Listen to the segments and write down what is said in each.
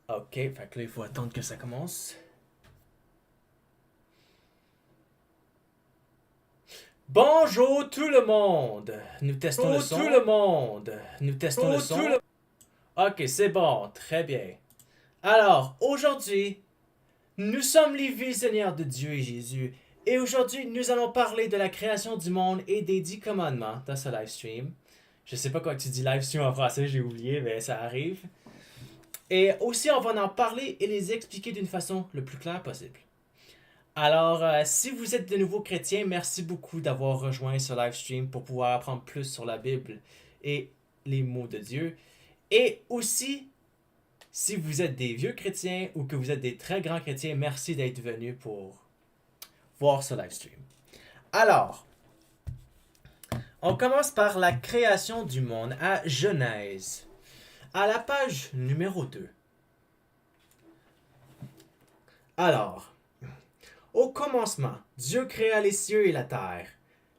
Ok, fait que là, il faut attendre que ça commence. Bonjour tout le monde! Nous testons le son. Bonjour tout le monde! Nous testons le son. Ok, c'est bon, très bien. Alors, aujourd'hui, nous sommes les visionnaires de Dieu et Jésus. Et aujourd'hui, nous allons parler de la création du monde et des 10 commandements dans ce live stream. Je sais pas comment tu dis live stream en français, j'ai oublié, mais ça arrive. Et aussi, on va en parler et les expliquer d'une façon le plus claire possible. Alors, si vous êtes de nouveaux chrétiens, merci beaucoup d'avoir rejoint ce live stream pour pouvoir apprendre plus sur la Bible et les mots de Dieu. Et aussi, si vous êtes des vieux chrétiens ou que vous êtes des très grands chrétiens, merci d'être venus pour voir ce live stream. Alors, on commence par la création du monde à Genèse, à la page numéro 2. Alors, au commencement, Dieu créa les cieux et la terre.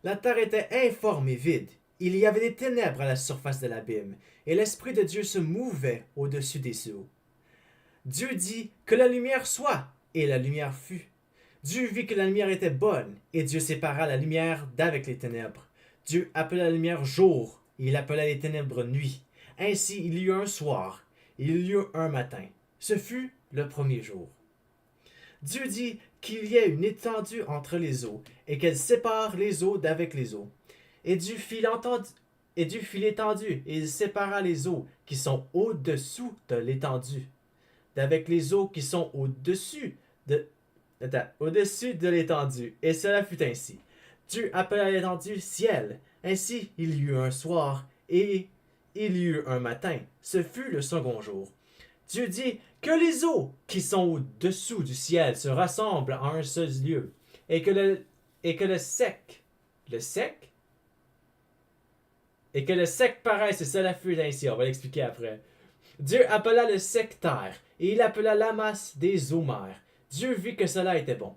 La terre était informe et vide. Il y avait des ténèbres à la surface de l'abîme, et l'Esprit de Dieu se mouvait au-dessus des eaux. Dieu dit que la lumière soit, et la lumière fut. Dieu vit que la lumière était bonne, et Dieu sépara la lumière d'avec les ténèbres. Dieu appela la lumière jour, et il appela les ténèbres nuit. Ainsi il y eut un soir, et il y eut un matin. Ce fut le premier jour. Dieu dit qu'il y ait une étendue entre les eaux, et qu'elle sépare les eaux d'avec les eaux. Et Dieu fit l'étendue, et il sépara les eaux qui sont au-dessous de l'étendue, d'avec les eaux qui sont au-dessus de l'étendue. Et cela fut ainsi. Dieu appela l'étendue ciel. Ainsi il y eut un soir, et il y eut un matin. Ce fut le second jour. Dieu dit que les eaux qui sont au-dessous du ciel se rassemblent en un seul lieu, et que le sec, le sec, et que le sec paraisse, et cela fut ainsi. On va l'expliquer après. Dieu appela le sec terre, et il appela la masse des eaux mers. Dieu vit que cela était bon.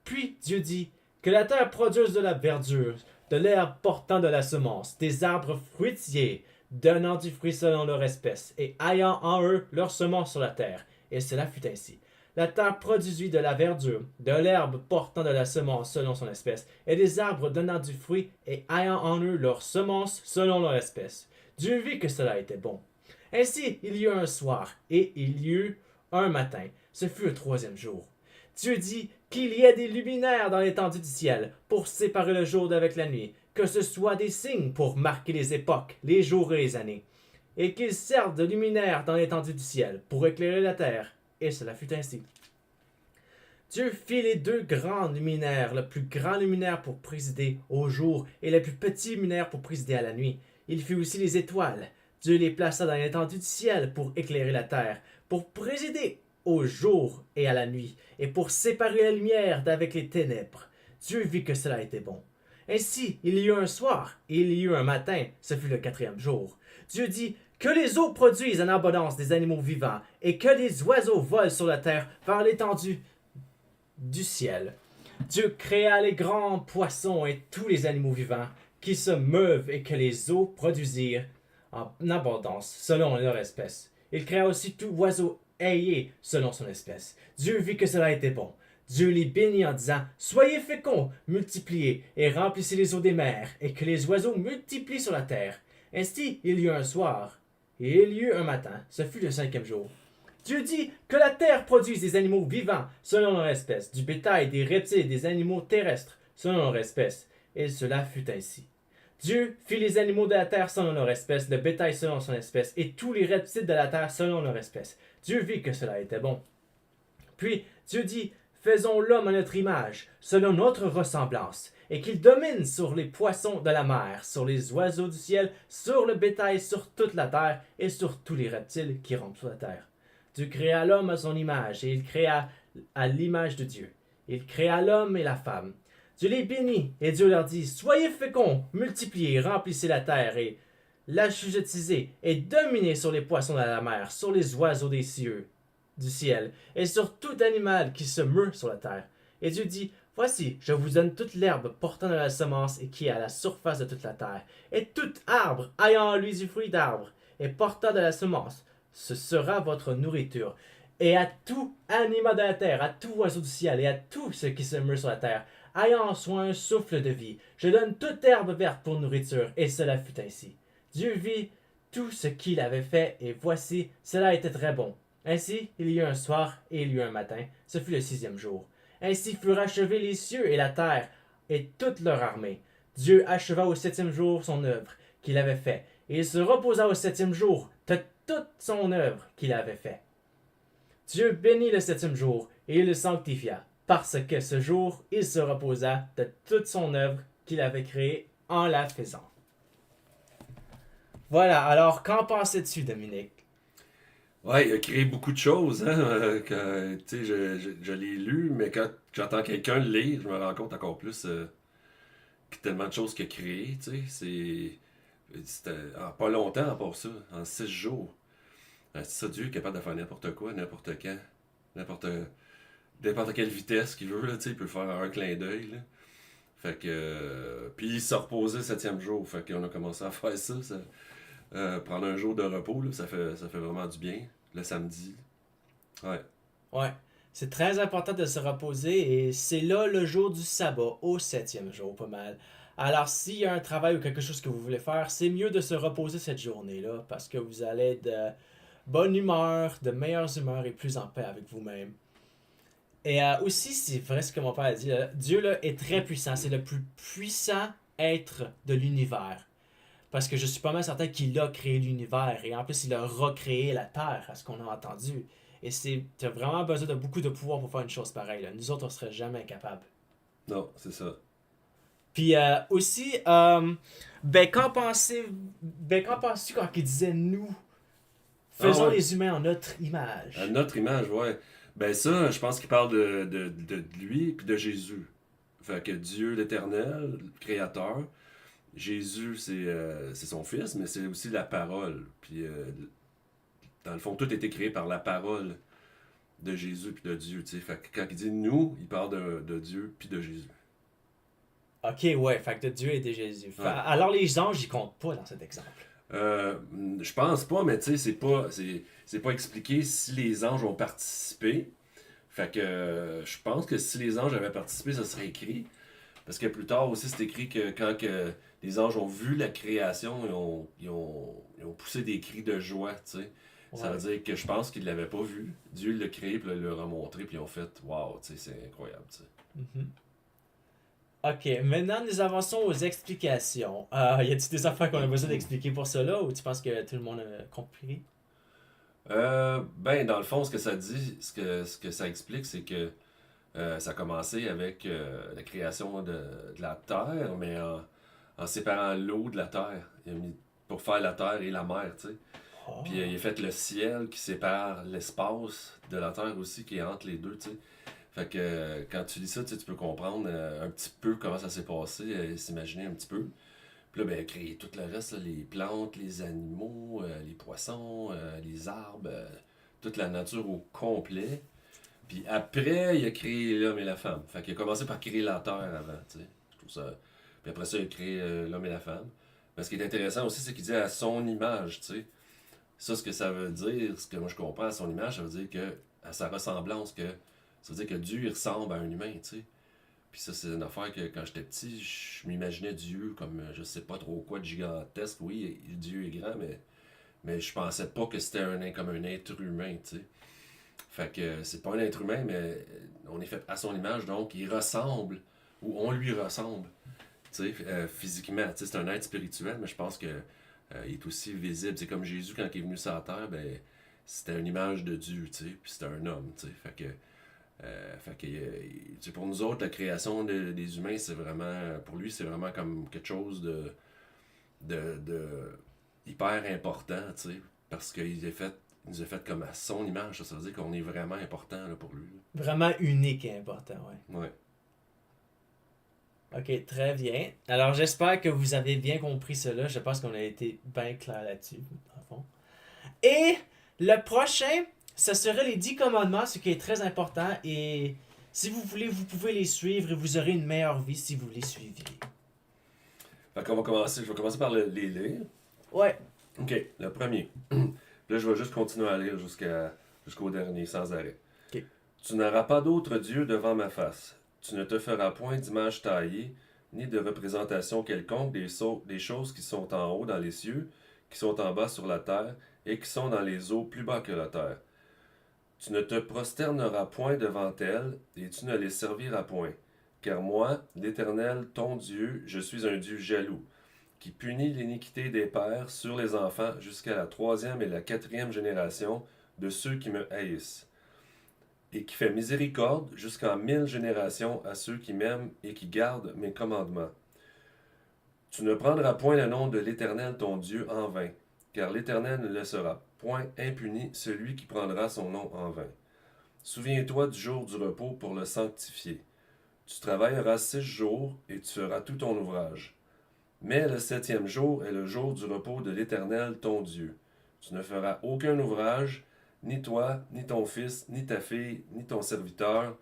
Puis Dieu dit que la terre produise de la verdure, de l'herbe portant de la semence, des arbres fruitiers, donnant du fruit selon leur espèce, et ayant en eux leur semence sur la terre. Et cela fut ainsi. La terre produisit de la verdure, de l'herbe portant de la semence selon son espèce, et des arbres donnant du fruit, et ayant en eux leur semence selon leur espèce. Dieu vit que cela était bon. Ainsi il y eut un soir, et il y eut un matin. Ce fut le troisième jour. Dieu dit qu'il y ait des luminaires dans l'étendue du ciel pour séparer le jour d'avec la nuit, que ce soit des signes pour marquer les époques, les jours et les années, et qu'ils servent de luminaires dans l'étendue du ciel pour éclairer la terre. Et cela fut ainsi. Dieu fit les deux grands luminaires, le plus grand luminaire pour présider au jour et le plus petit luminaire pour présider à la nuit. Il fit aussi les étoiles. Dieu les plaça dans l'étendue du ciel pour éclairer la terre, pour présider au jour et à la nuit, et pour séparer la lumière d'avec les ténèbres. Dieu vit que cela était bon. Ainsi, il y eut un soir, et il y eut un matin, ce fut le quatrième jour. Dieu dit que les eaux produisent en abondance des animaux vivants, et que les oiseaux volent sur la terre vers l'étendue du ciel. Dieu créa les grands poissons et tous les animaux vivants qui se meuvent et que les eaux produisirent en abondance selon leur espèce. Il créa aussi tout oiseau ailé selon son espèce. Dieu vit que cela était bon. Dieu les bénit en disant soyez féconds, multipliez et remplissez les eaux des mers et que les oiseaux multiplient sur la terre. Ainsi il y eut un soir et il y eut un matin. Ce fut le cinquième jour. Dieu dit que la terre produise des animaux vivants selon leur espèce, du bétail, des reptiles, des animaux terrestres selon leur espèce. Et cela fut ainsi. Dieu fit les animaux de la terre selon leur espèce, le bétail selon son espèce, et tous les reptiles de la terre selon leur espèce. Dieu vit que cela était bon. Puis Dieu dit, faisons l'homme à notre image, selon notre ressemblance, et qu'il domine sur les poissons de la mer, sur les oiseaux du ciel, sur le bétail, sur toute la terre, et sur tous les reptiles qui rampent sur la terre. Dieu créa l'homme à son image, et il créa à l'image de Dieu. Il créa l'homme et la femme. Dieu les bénit, et Dieu leur dit, soyez féconds, multipliez, remplissez la terre, et l'assujettisez, et dominez sur les poissons de la mer, sur les oiseaux des cieux, du ciel, et sur tout animal qui se meut sur la terre. Et Dieu dit, voici, je vous donne toute l'herbe portant de la semence et qui est à la surface de toute la terre, et tout arbre ayant en lui du fruit d'arbre, et porteur de la semence. Ce sera votre nourriture. Et à tout animal de la terre, à tout oiseau du ciel et à tout ce qui se meurt sur la terre, ayant en soi un souffle de vie, je donne toute herbe verte pour nourriture. Et cela fut ainsi. Dieu vit tout ce qu'il avait fait, et voici, cela était très bon. Ainsi, il y eut un soir et il y eut un matin. Ce fut le 6e jour. Ainsi furent achevés les cieux et la terre et toute leur armée. Dieu acheva au 7e jour son œuvre qu'il avait faite, et il se reposa au 7e jour de toute son œuvre qu'il avait faite. Dieu bénit le 7e jour et il le sanctifia, parce que ce jour il se reposa de toute son œuvre qu'il avait créée en la faisant. Voilà, alors qu'en pensais-tu, Dominique? Ouais, il a créé beaucoup de choses, hein. Tu sais, je l'ai lu, mais quand j'entends quelqu'un le lire, je me rends compte encore plus que tellement de choses qu'il a créées, tu sais. C'était pas longtemps à part ça, en 6 jours. C'est ça, Dieu est capable de faire n'importe quoi, n'importe quand, n'importe n'importe quelle vitesse qu'il veut, là, tu sais, il peut faire un clin d'œil, là. Fait que. Puis il s'est reposé le 7e jour, fait qu'on a commencé à faire ça. Prendre un jour de repos, là, ça fait vraiment du bien. Le samedi. Ouais. Ouais, c'est très important de se reposer et c'est là le jour du sabbat, au 7e jour, pas mal. Alors, s'il y a un travail ou quelque chose que vous voulez faire, c'est mieux de se reposer cette journée-là parce que vous allez être de bonne humeur, de meilleure humeur et plus en paix avec vous-même. Et aussi, c'est vrai ce que mon père a dit, là, Dieu là, est très puissant. C'est le plus puissant être de l'univers. Parce que je suis pas mal certain qu'il a créé l'univers et en plus il a recréé la Terre, à ce qu'on a entendu. Et c'est, t'as vraiment besoin de beaucoup de pouvoir pour faire une chose pareille. Là. Nous autres, on serait jamais incapables. Non, c'est ça. Puis aussi, qu'en penses-tu quand il disait nous, Ah faisons ouais. les humains en notre À image? notre image, ouais. Ben ça, je pense qu'il parle de lui puis de Jésus. Fait que Dieu l'Éternel, le Créateur. Jésus, c'est son fils, mais c'est aussi la parole. Puis dans le fond, tout a été créé par la parole de Jésus puis de Dieu. Tu sais. Fait que quand il dit nous, il parle de Dieu puis de Jésus. Ok, ouais, fait que Dieu était Jésus. Ouais. Alors les anges, ils comptent pas dans cet exemple. Euh, je pense pas, mais tu sais, c'est pas expliqué si les anges ont participé. Fait que je pense que si les anges avaient participé, ça serait écrit. Parce que plus tard aussi, c'est écrit que quand que les anges ont vu la création, ils ont poussé des cris de joie, tu sais. Ça Ouais. veut dire que je pense qu'ils l'avaient pas vu. Dieu l'a créé, puis là, il leur a montré, puis ils ont fait waouh, tu sais, c'est incroyable, tu sais. Mhm. Ok, maintenant nous avançons aux explications. Y a-t-il des affaires qu'on a besoin d'expliquer pour cela ou tu penses que tout le monde a compris? Ben, dans le fond, ce que ça dit, ce que ça explique, c'est que ça a commencé avec la création de la terre, mais en séparant l'eau de la terre. Il a mis pour faire la terre et la mer, tu sais. Puis il Oh. a fait le ciel qui sépare l'espace de la terre aussi, qui est entre les deux, tu sais. Fait que quand tu lis ça, tu sais, tu peux comprendre un petit peu comment ça s'est passé, s'imaginer un petit peu. Puis là, ben, créer tout le reste, là, les plantes, les animaux, les poissons, les arbres, toute la nature au complet. Puis après, il a créé l'homme et la femme. Fait qu'il a commencé par créer la terre avant, tu sais. Je trouve ça. Puis après ça, il a créé l'homme et la femme. Mais ce qui est intéressant aussi, c'est qu'il dit à son image, tu sais. Ça, ce que ça veut dire, ce que moi je comprends à son image, ça veut dire que, à sa ressemblance, ça veut dire que Dieu, il ressemble à un humain, tu sais. Puis ça, c'est une affaire que quand j'étais petit, je m'imaginais Dieu comme je sais pas trop quoi de gigantesque. Oui, Dieu est grand, mais je pensais pas que c'était comme un être humain, tu sais. Fait que c'est pas un être humain, mais on est fait à son image, donc il ressemble, ou on lui ressemble, tu sais, physiquement. Tu sais, c'est un être spirituel, mais je pense que il est aussi visible. C'est comme Jésus, quand il est venu sur la terre, ben, c'était une image de Dieu, tu sais, puis c'était un homme, tu sais. Tu sais, pour nous autres, la création des humains, c'est vraiment, pour lui, c'est vraiment comme quelque chose de hyper important, tu sais, parce qu'il est fait, il nous a fait comme à son image, ça veut dire qu'on est vraiment important là, pour lui. Vraiment unique et important, ouais. Là. Ouais. Ok, très bien. Alors j'espère que vous avez bien compris cela. Je pense qu'on a été bien clair là-dessus, dans le fond. Et le prochain, ce serait les 10 commandements, ce qui est très important. Et si vous voulez, vous pouvez les suivre et vous aurez une meilleure vie si vous les suiviez. Fait qu'on va commencer, je vais commencer par les lire. Ouais. OK, le premier. Là, je vais juste continuer à lire jusqu'au dernier, sans arrêt. OK. Tu n'auras pas d'autre Dieu devant ma face. Tu ne te feras point d'image taillée, ni de représentation quelconque des choses qui sont en haut dans les cieux, qui sont en bas sur la terre, et qui sont dans les eaux plus bas que la terre. Tu ne te prosterneras point devant elles, et tu ne les serviras point. Car moi, l'Éternel, ton Dieu, je suis un Dieu jaloux, qui punit l'iniquité des pères sur les enfants jusqu'à la troisième et la quatrième génération de ceux qui me haïssent, et qui fait miséricorde jusqu'en 1000 générations à ceux qui m'aiment et qui gardent mes commandements. Tu ne prendras point le nom de l'Éternel ton Dieu en vain, car l'Éternel ne laissera point impuni celui qui prendra son nom en vain. Souviens-toi du jour du repos pour le sanctifier. Tu travailleras 6 jours et tu feras tout ton ouvrage. Mais le 7e jour est le jour du repos de l'Éternel ton Dieu. Tu ne feras aucun ouvrage, ni toi, ni ton fils, ni ta fille, ni ton serviteur,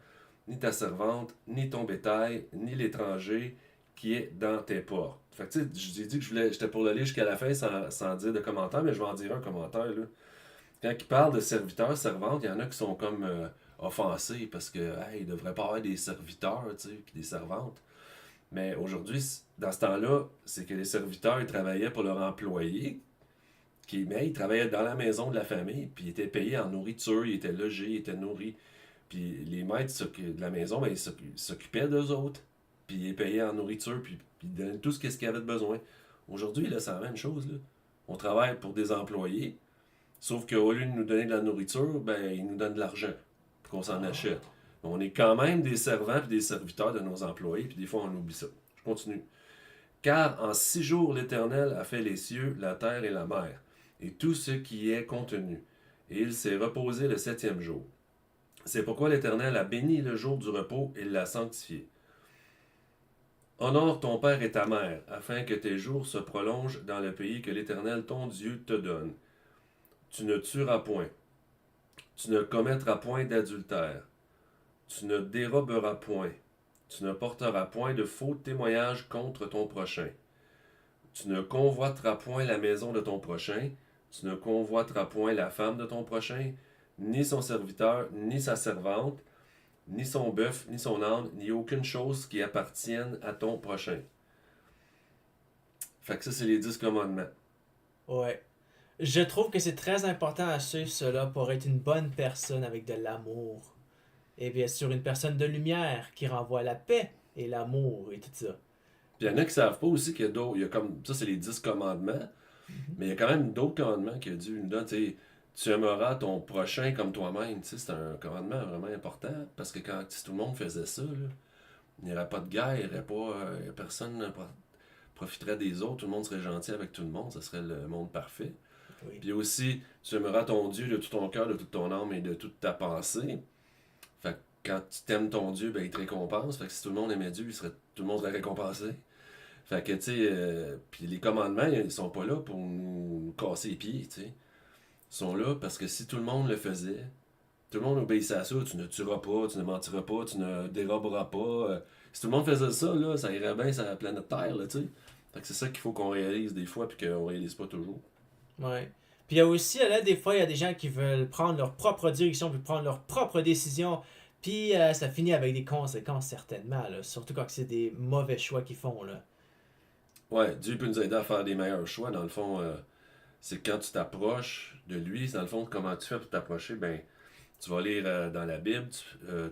ni ta servante, ni ton bétail, ni l'étranger qui est dans tes portes. Fait que tu sais, je t'ai dit que j'étais pour le lire jusqu'à la fin sans dire de commentaire, mais je vais en dire un commentaire, là. Quand il parle de serviteurs, servantes, il y en a qui sont comme offensés parce que il ne devrait pas avoir des serviteurs, tu sais, puis des servantes. Mais aujourd'hui, dans ce temps-là, c'est que les serviteurs, ils travaillaient pour leur employé, mais ils travaillaient dans la maison de la famille, puis ils étaient payés en nourriture, ils étaient logés, ils étaient nourris. Puis les maîtres de la maison, ben, ils s'occupaient d'eux autres, puis ils payaient en nourriture, puis ils donnaient tout ce qu'ils avaient de besoin. Aujourd'hui, là, c'est la même chose, là. On travaille pour des employés, sauf qu'au lieu de nous donner de la nourriture, ben, ils nous donnent de l'argent pour qu'on s'en achète. On est quand même des servants et des serviteurs de nos employés, puis des fois on oublie ça. Je continue. Car en 6 jours l'Éternel a fait les cieux, la terre et la mer, et tout ce qui y est contenu. Et il s'est reposé le 7e jour. C'est pourquoi l'Éternel a béni le jour du repos et l'a sanctifié. Honore ton père et ta mère, afin que tes jours se prolongent dans le pays que l'Éternel ton Dieu te donne. Tu ne tueras point. Tu ne commettras point d'adultère. Tu ne déroberas point. Tu ne porteras point de faux témoignages contre ton prochain. Tu ne convoiteras point la maison de ton prochain. Tu ne convoiteras point la femme de ton prochain, ni son serviteur, ni sa servante, ni son bœuf, ni son âne, ni aucune chose qui appartienne à ton prochain. Fait que ça, c'est les 10 commandements. Ouais. Je trouve que c'est très important à suivre cela pour être une bonne personne avec de l'amour. Et bien sûr, une personne de lumière qui renvoie la paix et l'amour et tout ça. Puis il y en a qui savent pas aussi qu'il y a d'autres. Il y a comme. Ça, c'est les 10 commandements. Mais il y a quand même d'autres commandements que Dieu nous donne. Tu aimeras ton prochain comme toi-même. C'est un commandement vraiment important. Parce que si tout le monde faisait ça, là, il n'y aurait pas de guerre, il n'y aurait pas. Personne ne profiterait des autres. Tout le monde serait gentil avec tout le monde. Ce serait le monde parfait. Oui. Puis aussi, tu aimeras ton Dieu de tout ton cœur, de toute ton âme et de toute ta pensée. Fait que quand tu t'aimes ton Dieu, ben, il te récompense. Fait que si tout le monde aimait Dieu, tout le monde serait récompensé. Fait que, tu sais, puis les commandements, ils sont pas là pour nous casser les pieds, tu sais. Ils sont là parce que si tout le monde le faisait, tout le monde obéissait à ça, tu ne tueras pas, tu ne mentiras pas, tu ne déroberas pas. Si tout le monde faisait ça, là, ça irait bien sur la planète Terre, là, tu sais. Fait que c'est ça qu'il faut qu'on réalise des fois, puis qu'on réalise pas toujours. Ouais. Puis il y a aussi, là, des fois, il y a des gens qui veulent prendre leur propre direction, puis prendre leur propre décision. Puis ça finit avec des conséquences, certainement, là. Surtout quand c'est des mauvais choix qu'ils font, là. Ouais, Dieu peut nous aider à faire des meilleurs choix. Dans le fond, c'est quand tu t'approches de lui, dans le fond, comment tu fais pour t'approcher, ben, tu vas lire dans la Bible,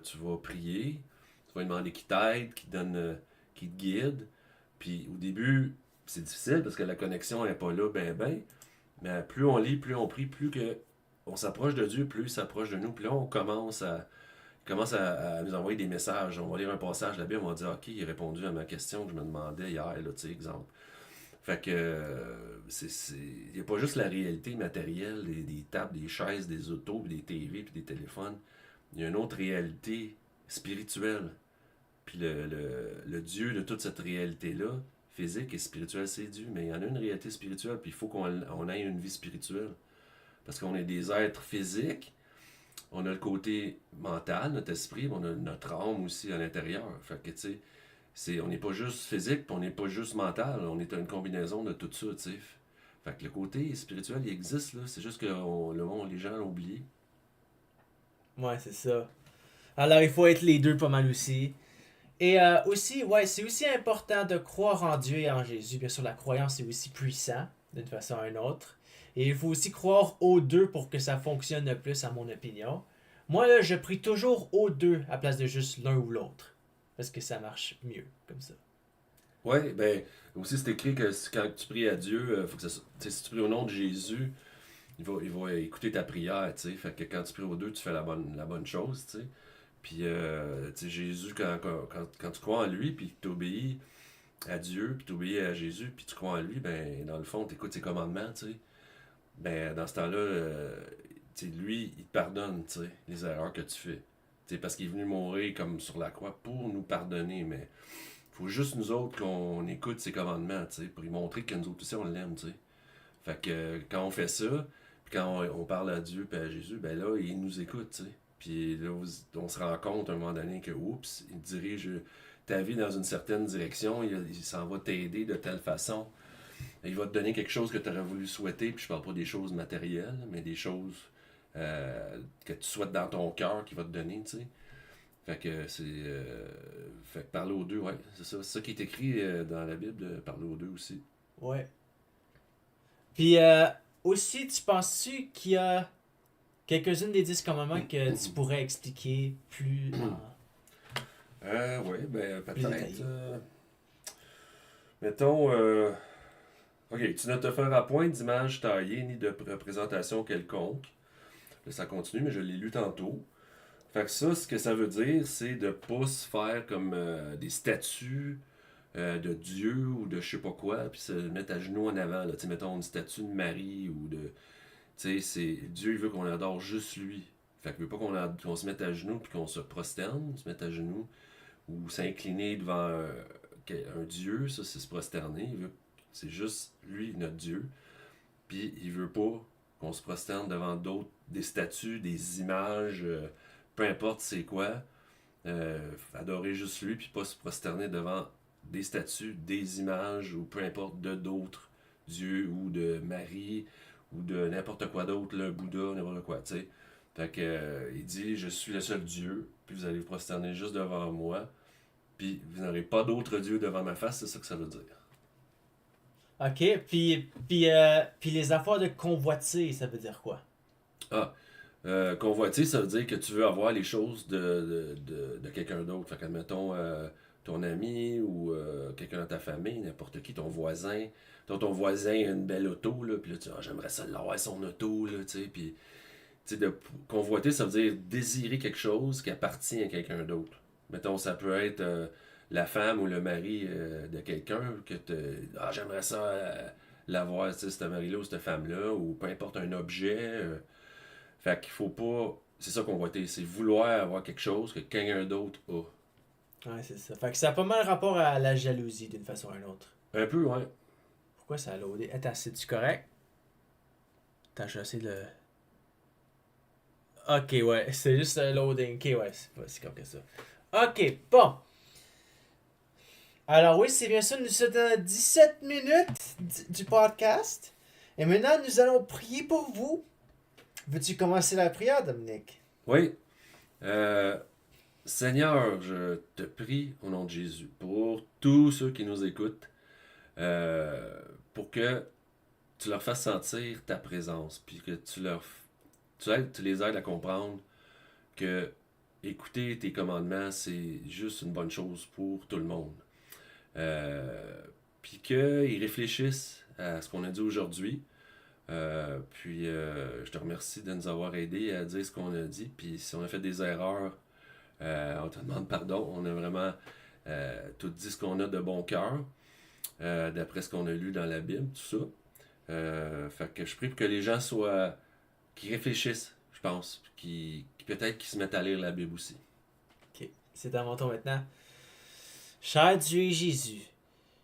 tu vas prier, tu vas lui demander qu'il t'aide, qu'il te guide. Puis au début, c'est difficile parce que la connexion n'est pas là, mais plus on lit, plus on prie, plus que on s'approche de Dieu, plus il s'approche de nous. Puis là, on commence à nous envoyer des messages. On va lire un passage de la Bible, on va dire, OK, il a répondu à ma question que je me demandais hier, là, tu sais, exemple. Fait que, il n'y a pas juste la réalité matérielle, des tables, des chaises, des autos, des TV, puis des téléphones. Il y a une autre réalité spirituelle. Puis le Dieu de toute cette réalité-là, physique et spirituelle, c'est Dieu. Mais il y en a une réalité spirituelle, puis il faut qu'on ait une vie spirituelle. Parce qu'on est des êtres physiques, on a le côté mental, notre esprit, mais on a notre âme aussi à l'intérieur. Fait que, tu sais, on n'est pas juste physique, puis on n'est pas juste mental, on est une combinaison de tout ça, tu sais. Fait que le côté spirituel, il existe, là. C'est juste que les gens l'ont oublié. Ouais, c'est ça. Alors, il faut être les deux pas mal aussi. Et aussi, ouais, c'est aussi important de croire en Dieu et en Jésus. Bien sûr, la croyance est aussi puissant, d'une façon ou d'une autre. Et il faut aussi croire aux deux pour que ça fonctionne le plus, à mon opinion. Moi, là, je prie toujours aux deux à place de juste l'un ou l'autre. Parce que ça marche mieux, comme ça. Ouais, ben, aussi c'est écrit que quand tu pries à Dieu, faut que si tu pries au nom de Jésus, il va écouter ta prière, tu sais. Fait que quand tu pries aux deux, tu fais la bonne chose, tu sais. Puis, tu sais, Jésus, quand tu crois en lui, puis que tu obéis à Dieu, puis tu obéis à Jésus, puis tu crois en lui, ben, dans le fond, tu écoutes ses commandements, tu sais. Ben, dans ce temps-là, tu sais, lui, il te pardonne, tu sais, les erreurs que tu fais. Tu sais, parce qu'il est venu mourir comme sur la croix pour nous pardonner, mais faut juste nous autres qu'on écoute ses commandements, tu sais, pour lui montrer que nous autres aussi, on l'aime, tu sais. Fait que quand on fait ça, puis quand on parle à Dieu et à Jésus, ben là, il nous écoute, tu sais. Puis là, on se rend compte à un moment donné que, oups, il dirige ta vie dans une certaine direction, il s'en va t'aider de telle façon. Il va te donner quelque chose que tu aurais voulu souhaiter, puis je parle pas des choses matérielles, mais des choses que tu souhaites dans ton cœur qu'il va te donner, tu sais. Fait que fait que parler aux deux, ouais, c'est ça. C'est ça qui est écrit dans la Bible, de parler aux deux aussi. Ouais. Puis aussi, tu penses-tu qu'il y a quelques-unes des 10 commandements que tu pourrais expliquer plus Ouais, ben plus peut-être. détaillé? Mettons, ok, tu ne te feras point d'image taillée ni de représentation quelconque. Là, ça continue, mais je l'ai lu tantôt. Fait que ça, ce que ça veut dire, c'est de pas se faire comme des statues de Dieu ou de je sais pas quoi, puis se mettre à genoux en avant. Là. Tu sais, mettons une statue de Marie ou de. Tu sais, Dieu il veut qu'on adore juste lui. Fait qu'il veut pas qu'on se mette à genoux puis qu'on se prosterne, se mette à genoux ou s'incliner devant un Dieu, ça c'est se prosterner. C'est juste lui, notre Dieu. Puis il veut pas qu'on se prosterne devant d'autres, des statues, des images, peu importe c'est quoi. Adorer juste lui, puis pas se prosterner devant des statues, des images, ou peu importe de d'autres dieux, ou de Marie, ou de n'importe quoi d'autre, le Bouddha, n'importe quoi, tu sais. Fait que, il dit, je suis le seul Dieu, puis vous allez vous prosterner juste devant moi, puis vous n'aurez pas d'autre Dieu devant ma face, c'est ça que ça veut dire. Ok, puis les affaires de convoiter, ça veut dire quoi? Ah, convoiter, ça veut dire que tu veux avoir les choses de quelqu'un d'autre. Fait qu'admettons, ton ami ou quelqu'un dans ta famille, n'importe qui, ton voisin. Ton voisin a une belle auto, là, puis là, tu dis, ah, j'aimerais ça l'avoir son auto, là, tu sais, puis, tu sais, convoiter, ça veut dire désirer quelque chose qui appartient à quelqu'un d'autre. Mettons, ça peut être la femme ou le mari de quelqu'un ah, j'aimerais ça l'avoir, tu sais, cette mari-là ou cette femme-là, ou peu importe un objet. Fait qu'il faut pas. C'est ça qu'on va être. C'est vouloir avoir quelque chose que quelqu'un d'autre a. Ouais, c'est ça. Fait que ça a pas mal rapport à la jalousie d'une façon ou d'une autre. Un peu, ouais. Pourquoi ça a loadé? Attends, c'est-tu correct? Attends, je vais essayer de le. Ok, ouais, c'est juste un loading. Ok, ouais, c'est pas si comme que ça. Ok, bon. Alors oui, c'est bien ça, nous sommes à 17 minutes du podcast. Et maintenant, nous allons prier pour vous. Veux-tu commencer la prière, Dominique? Oui. Euh, Seigneur, je te prie au nom de Jésus pour tous ceux qui nous écoutent, euh, pour que tu leur fasses sentir ta présence, puis que tu les aides à comprendre que écouter tes commandements, c'est juste une bonne chose pour tout le monde. Puis qu'ils réfléchissent à ce qu'on a dit aujourd'hui. Puis je te remercie de nous avoir aidés à dire ce qu'on a dit. Puis si on a fait des erreurs, on te demande pardon. On a vraiment tout dit ce qu'on a de bon cœur, d'après ce qu'on a lu dans la Bible, tout ça. Fait que je prie pour que les gens qui réfléchissent, je pense, qui peut-être qui se mettent à lire la Bible aussi. Ok, c'est à mon tour maintenant. Cher Dieu et Jésus,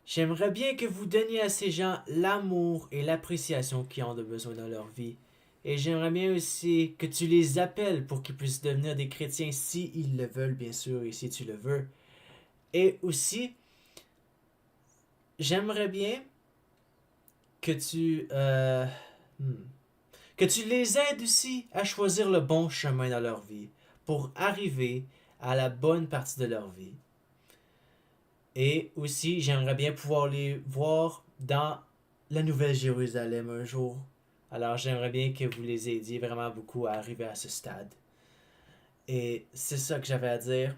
j'aimerais bien que vous donniez à ces gens l'amour et l'appréciation qu'ils ont de besoin dans leur vie. Et j'aimerais bien aussi que tu les appelles pour qu'ils puissent devenir des chrétiens si ils le veulent, bien sûr, et si tu le veux. Et aussi, j'aimerais bien que que tu les aides aussi à choisir le bon chemin dans leur vie pour arriver à la bonne partie de leur vie. Et aussi, j'aimerais bien pouvoir les voir dans la Nouvelle Jérusalem un jour. Alors, j'aimerais bien que vous les aidiez vraiment beaucoup à arriver à ce stade. Et c'est ça que j'avais à dire.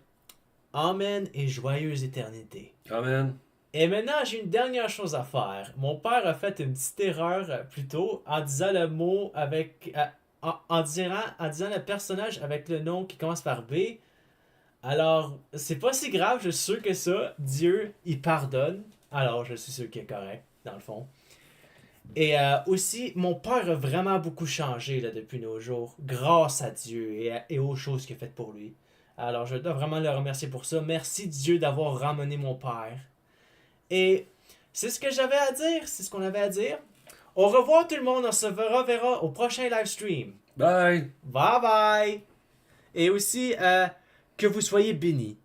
Amen et joyeuse éternité. Amen. Et maintenant, j'ai une dernière chose à faire. Mon père a fait une petite erreur plus tôt en disant le mot avec. En disant le personnage avec le nom qui commence par B. Alors, c'est pas si grave, je suis sûr que ça. Dieu, il pardonne. Alors, je suis sûr qu'il est correct, dans le fond. Et aussi, mon père a vraiment beaucoup changé là, depuis nos jours, grâce à Dieu et aux choses qu'il a faites pour lui. Alors, je dois vraiment le remercier pour ça. Merci Dieu d'avoir ramené mon père. Et c'est ce que j'avais à dire, c'est ce qu'on avait à dire. Au revoir tout le monde, on se verra au prochain live stream. Bye! Bye bye! Et aussi, que vous soyez bénis.